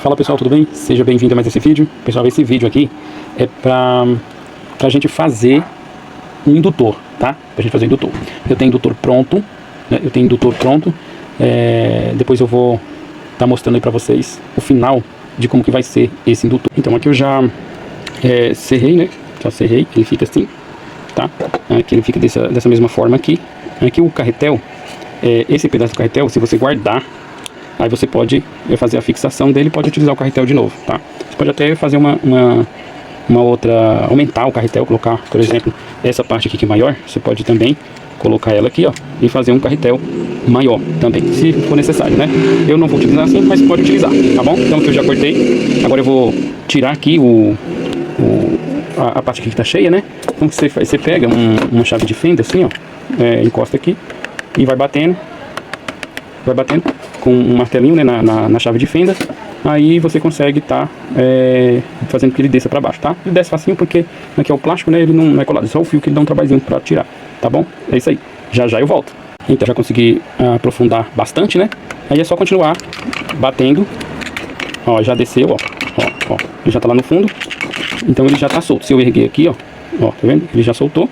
Fala pessoal, tudo bem? Seja bem-vindo a mais esse vídeo. Pessoal, esse vídeo aqui é pra gente fazer um indutor, tá? Pra gente fazer um indutor. Eu tenho indutor pronto, né? Depois eu vou estar mostrando aí pra vocês o final de como que vai ser esse indutor. Então aqui eu já serrei, né? Já serrei, ele fica assim, tá? Aqui ele fica dessa mesma forma aqui. Aqui o carretel, esse pedaço do carretel, se você guardar, aí você pode fazer a fixação dele, pode utilizar o carretel de novo, tá? Você pode até fazer uma outra, aumentar o carretel, colocar, por exemplo, essa parte aqui que é maior, você pode também colocar ela aqui, ó, e fazer um carretel maior também, se for necessário, né? Eu não vou utilizar assim, mas pode utilizar, tá bom? Então aqui eu já cortei, agora eu vou tirar aqui a parte aqui que tá cheia, né? Então você pega uma chave de fenda assim, ó, encosta aqui e vai batendo com um martelinho, né, na chave de fenda. Aí você consegue fazendo que ele desça para baixo, tá? Ele desce facinho porque aqui é o plástico, né? Ele não é colado, é só o fio que ele dá um trabalhinho para tirar, tá bom? É isso aí, já eu volto. Então já consegui aprofundar bastante, né? Aí é só continuar batendo. Ó, já desceu, ó, ele já tá lá no fundo. Então ele já tá solto. Se eu erguer aqui, ó, tá vendo? Ele já soltou.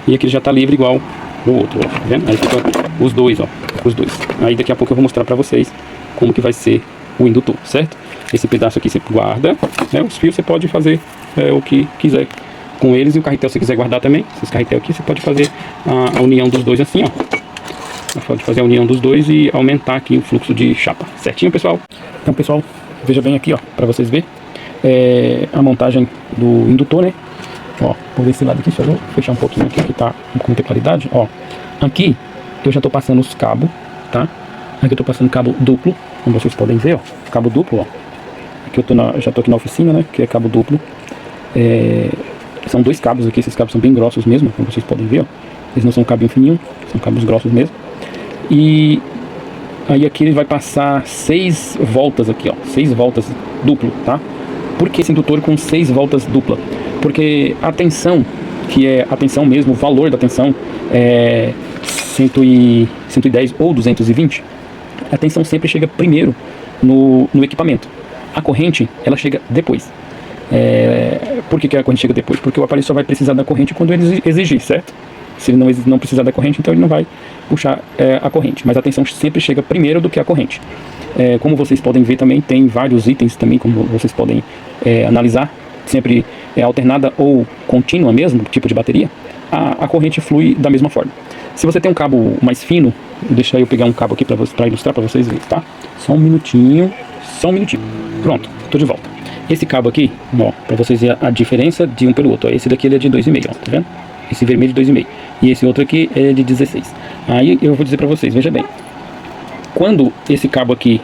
E aqui ele já tá livre igual o outro, ó, tá vendo? Aí fica os dois, ó, os dois. Aí daqui a pouco eu vou mostrar pra vocês como que vai ser o indutor, certo? Esse pedaço aqui você guarda, né? Os fios você pode fazer o que quiser com eles, e o carretel se quiser guardar também. Esses carretel aqui você pode fazer a união dos dois assim, ó. Você pode fazer a união dos dois e aumentar aqui o fluxo de chapa, certinho, pessoal? Então, pessoal, veja bem aqui, ó, pra vocês verem a montagem do indutor, né? Ó, por esse lado aqui, deixa eu fechar um pouquinho aqui que tá com muita claridade, ó. Aqui eu já tô passando os cabos, tá? Aqui eu tô passando cabo duplo, como vocês podem ver, ó, cabo duplo, ó. Aqui eu já tô aqui na oficina, né, que é cabo duplo. São dois cabos aqui, esses cabos são bem grossos mesmo, como vocês podem ver, ó. Eles não são cabinho fininho, são cabos grossos mesmo. E aí aqui ele vai passar 6 voltas aqui, ó, 6 voltas duplo, tá? Por que esse indutor com 6 voltas dupla? Porque a tensão, que é a tensão mesmo, o valor da tensão é 110 ou 220, a tensão sempre chega primeiro no equipamento. A corrente, ela chega depois. Por que a corrente chega depois? Porque o aparelho só vai precisar da corrente quando ele exigir, certo? Se ele não precisar da corrente, então ele não vai puxar a corrente. Mas a tensão sempre chega primeiro do que a corrente. Como vocês podem ver também, tem vários itens também, como vocês podem analisar, sempre alternada ou contínua mesmo, tipo de bateria, a corrente flui da mesma forma. Se você tem um cabo mais fino, deixa eu pegar um cabo aqui para ilustrar para vocês verem, tá? Só um minutinho. Pronto, tô de volta. Esse cabo aqui, ó, para vocês verem a diferença de um pelo outro, ó, esse daqui ele é de 2,5, ó, tá vendo? Esse vermelho de 2,5. E esse outro aqui é de 16. Aí eu vou dizer para vocês, veja bem. Quando esse cabo aqui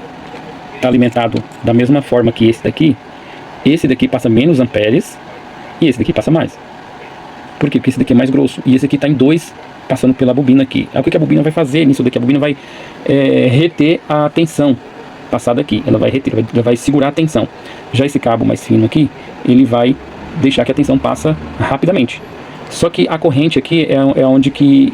está alimentado da mesma forma que esse daqui passa menos amperes e esse daqui passa mais. Por quê? Porque esse daqui é mais grosso e esse aqui está em 2 passando pela bobina aqui. Aí o que a bobina vai fazer nisso daqui? A bobina vai reter a tensão passada aqui. Ela vai reter, ela vai segurar a tensão. Já esse cabo mais fino aqui, ele vai deixar que a tensão passa rapidamente. Só que a corrente aqui é onde que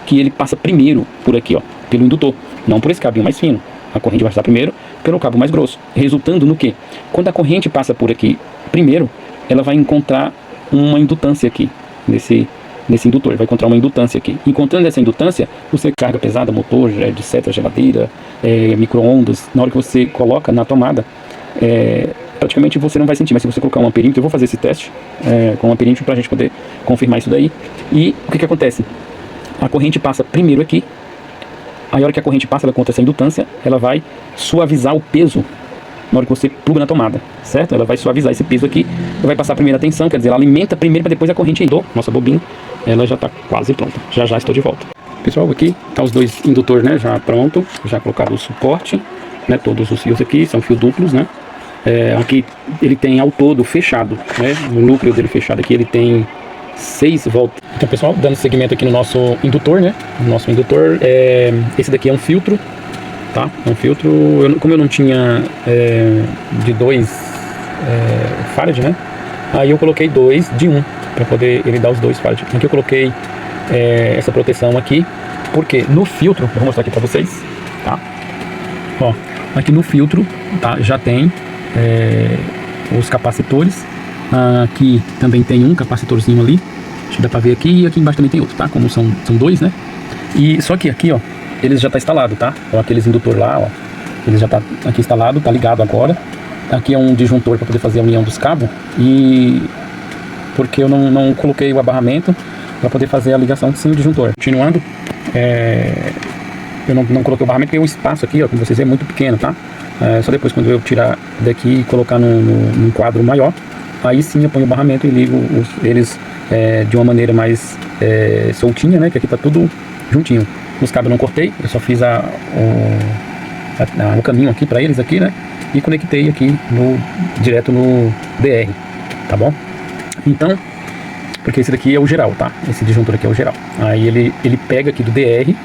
ele passa primeiro por aqui, ó, pelo indutor, não por esse cabinho mais fino. A corrente vai passar primeiro pelo cabo mais grosso, resultando no que? Quando a corrente passa por aqui primeiro, ela vai encontrar uma indutância aqui, nesse indutor, vai encontrar uma indutância aqui. Encontrando essa indutância, você carga pesada, motor, etc., geladeira, micro-ondas, na hora que você coloca na tomada, praticamente você não vai sentir, mas se você colocar um amperímetro, eu vou fazer esse teste com um amperímetro para a gente poder confirmar isso daí. E o que acontece? A corrente passa primeiro aqui, aí a hora que a corrente passa, ela conta essa indutância, ela vai suavizar o peso na hora que você pluga na tomada, certo? Ela vai suavizar esse peso aqui, vai passar a primeira tensão, quer dizer, ela alimenta primeiro para depois a corrente ir. Nossa bobina, ela já está quase pronta, já estou de volta. Pessoal, aqui tá os dois indutores, né, já pronto, já colocado o suporte, né, todos os fios aqui são fios duplos, né? Aqui ele tem ao todo fechado, né, o núcleo dele fechado aqui, ele tem 6 voltas. Então, pessoal, dando seguimento aqui no nosso indutor, né? O nosso indutor, esse daqui é um filtro, tá? É um filtro, como eu não tinha de 2 farad, né? Aí eu coloquei 2 de 1, para poder ele dar os 2 farad. Aqui eu coloquei essa proteção aqui, porque no filtro, eu vou mostrar aqui para vocês, tá? Ó, aqui no filtro, tá? Já tem os capacitores. Aqui também tem um capacitorzinho ali, acho que dá pra ver aqui, e aqui embaixo também tem outro, tá? Como são dois, né? E só que aqui, ó, eles já tá instalado, tá? Então aqueles indutor lá, ó, ele já tá aqui instalado, tá ligado agora. Aqui é um disjuntor para poder fazer a união dos cabos, e porque eu não coloquei o abarramento para poder fazer a ligação sem o disjuntor. Continuando, eu não coloquei o abarramento porque o espaço aqui, ó, como vocês veem, é muito pequeno, tá? Só depois, quando eu tirar daqui e colocar num quadro maior, aí sim eu ponho o barramento e ligo eles de uma maneira mais soltinha, né? Que aqui tá tudo juntinho. Os cabos eu não cortei, eu só fiz o caminho aqui para eles aqui, né? E conectei aqui direto no DR, tá bom? Então, porque esse daqui é o geral, tá? Esse disjuntor aqui é o geral. Aí ele pega aqui do DR,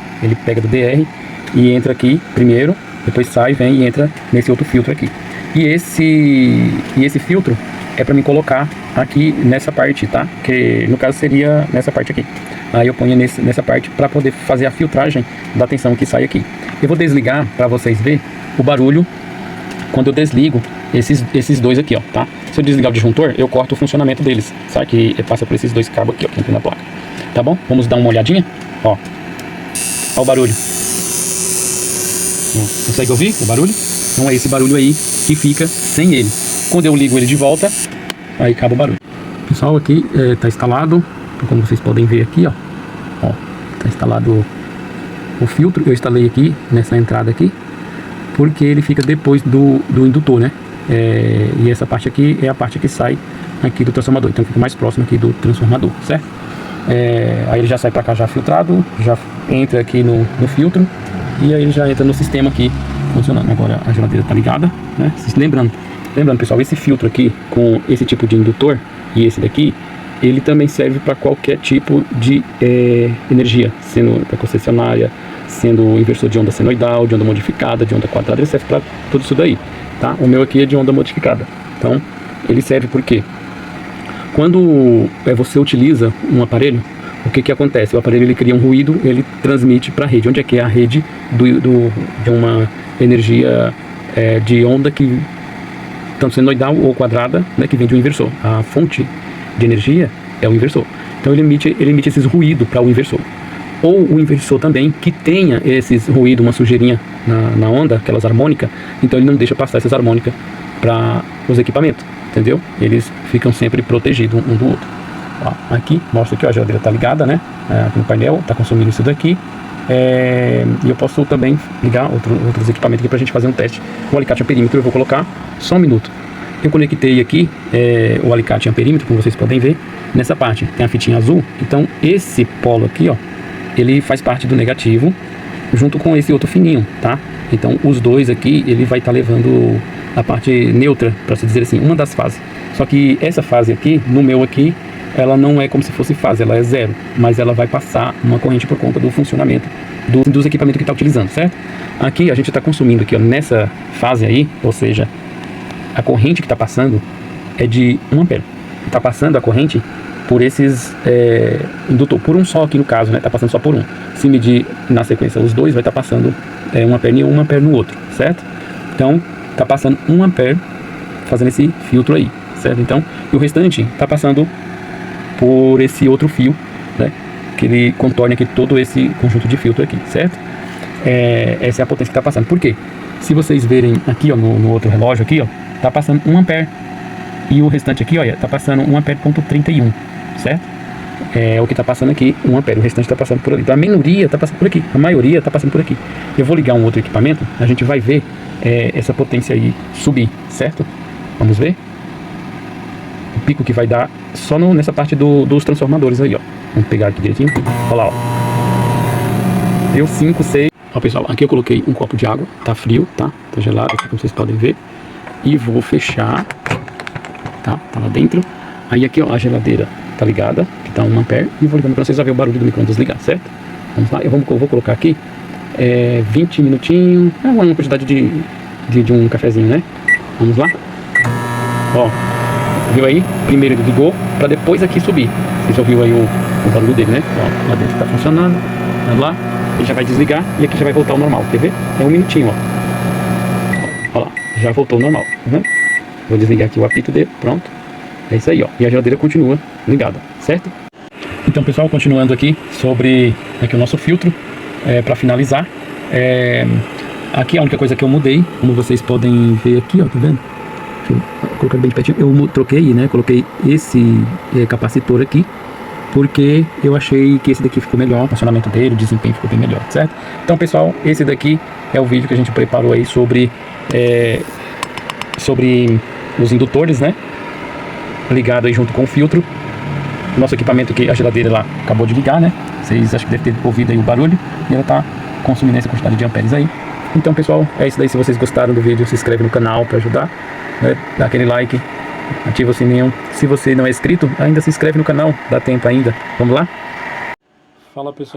e entra aqui primeiro, depois sai, vem e entra nesse outro filtro aqui. E esse filtro é para me colocar aqui nessa parte, tá? Que no caso seria nessa parte aqui. Aí eu ponho nessa parte para poder fazer a filtragem da tensão que sai aqui. Eu vou desligar para vocês verem o barulho quando eu desligo esses dois aqui, ó, tá? Se eu desligar o disjuntor, eu corto o funcionamento deles, sabe? Que passa por esses dois cabos aqui, ó, que entram na placa. Tá bom? Vamos dar uma olhadinha, ó. Ó o barulho. Consegue ouvir o barulho? Então é esse barulho aí que fica sem ele. Quando eu ligo ele de volta, aí acaba o barulho. Pessoal, aqui tá instalado, como vocês podem ver aqui, ó. Ó, tá instalado o filtro. Eu instalei aqui nessa entrada aqui, porque ele fica depois do indutor, né? E essa parte aqui é a parte que sai aqui do transformador, então fica mais próximo aqui do transformador, certo? Aí ele já sai para cá já filtrado, já entra aqui no filtro, e aí ele já entra no sistema aqui funcionando. Agora a geladeira tá ligada, né? Lembrando pessoal, esse filtro aqui com esse tipo de indutor e esse daqui, ele também serve para qualquer tipo de energia, sendo para concessionária, sendo inversor de onda senoidal, de onda modificada, de onda quadrada, ele serve para tudo isso daí, tá? O meu aqui é de onda modificada, então ele serve por quê? Quando você utiliza um aparelho, o que acontece? O aparelho ele cria um ruído, ele transmite para a rede. Onde é que é a rede de uma energia de onda que tanto senoidal ou quadrada, né, que vem de um inversor. A fonte de energia é o inversor. Então ele emite esses ruídos para o inversor. Ou o inversor também que tenha esses ruídos, uma sujeirinha na onda, aquelas harmônicas, então ele não deixa passar essas harmônicas para os equipamentos, entendeu? Eles ficam sempre protegidos um do outro. Ó, aqui mostra que a geladeira está ligada, né? Aqui no painel está consumindo isso daqui. E eu posso também ligar outros equipamentos aqui para a gente fazer um teste. O alicate amperímetro eu vou colocar só um minuto. Eu conectei aqui o alicate amperímetro, como vocês podem ver, nessa parte tem a fitinha azul. Então esse polo aqui, ó, ele faz parte do negativo junto com esse outro fininho, tá? Então os dois aqui, ele vai estar levando a parte neutra, para se dizer assim, uma das fases. Só que essa fase aqui, no meu aqui, ela não é como se fosse fase, ela é zero, mas ela vai passar uma corrente por conta do funcionamento dos equipamentos que está utilizando, certo? Aqui a gente está consumindo aqui, ó, nessa fase aí, ou seja, a corrente que está passando é de 1 ampere. Está passando a corrente por esses indutor, por um só aqui no caso, né? Está passando só por um. Se medir na sequência os dois, vai estar passando 1 ampere em um, 1 ampere no outro, certo? Então está passando 1 ampere fazendo esse filtro aí, certo? Então, e o restante está passando por esse outro fio, né? Que ele contorne aqui todo esse conjunto de filtro aqui, certo? Essa é a potência que está passando. Por quê? Se vocês verem aqui, ó, no outro relógio aqui, ó, tá passando 1 ampere. E o restante aqui, olha, tá passando 1 ampere.31, certo? É o que tá passando aqui, 1 ampere. O restante tá passando por ali. Então a minoria tá passando por aqui, a maioria tá passando por aqui. Eu vou ligar um outro equipamento, a gente vai ver essa potência aí subir, certo? Vamos ver? O pico que vai dar só nessa parte dos transformadores aí, ó. Vamos pegar aqui direitinho. Olha lá, ó. Deu 5, 6. Ó, pessoal, aqui eu coloquei um copo de água. Tá frio, tá? Tá gelado, aqui, como vocês podem ver. E vou fechar. Tá lá dentro. Aí aqui, ó, a geladeira tá ligada, que tá 1 ampere. E vou ligando pra vocês ver o barulho do micro-ondas ligar, certo? Vamos lá, eu vou colocar aqui 20 minutinhos. Uma quantidade de um cafezinho, né? Vamos lá. Ó, viu aí? Primeiro ele ligou, pra depois aqui subir. Vocês ouviram aí o barulho dele, né? Ó, lá dentro tá funcionando. Vai lá, ele já vai desligar e aqui já vai voltar ao normal. Quer ver? É 1 minutinho, ó. Ó lá, já voltou ao normal, tá vendo? Vou desligar aqui o apito dele, pronto. É isso aí, ó. E a geladeira continua ligada, certo? Então, pessoal, continuando aqui sobre aqui o nosso filtro, para finalizar. Aqui a única coisa que eu mudei, como vocês podem ver aqui, ó, tá vendo? Deixa eu colocar bem pertinho. Eu troquei, né? Coloquei esse capacitor aqui, porque eu achei que esse daqui ficou melhor, o funcionamento dele, o desempenho ficou bem melhor, certo? Então, pessoal, esse daqui é o vídeo que a gente preparou aí sobre os indutores, né? Ligado aí junto com o filtro. Nosso equipamento aqui, a geladeira lá, acabou de ligar, né? Vocês acho que devem ter ouvido aí o barulho, e ela tá consumindo essa quantidade de amperes aí. Então, pessoal, é isso daí. Se vocês gostaram do vídeo, se inscreve no canal para ajudar, né? Dá aquele like, ativa o sininho. Se você não é inscrito, ainda se inscreve no canal, dá tempo ainda. Vamos lá? Fala, pessoal.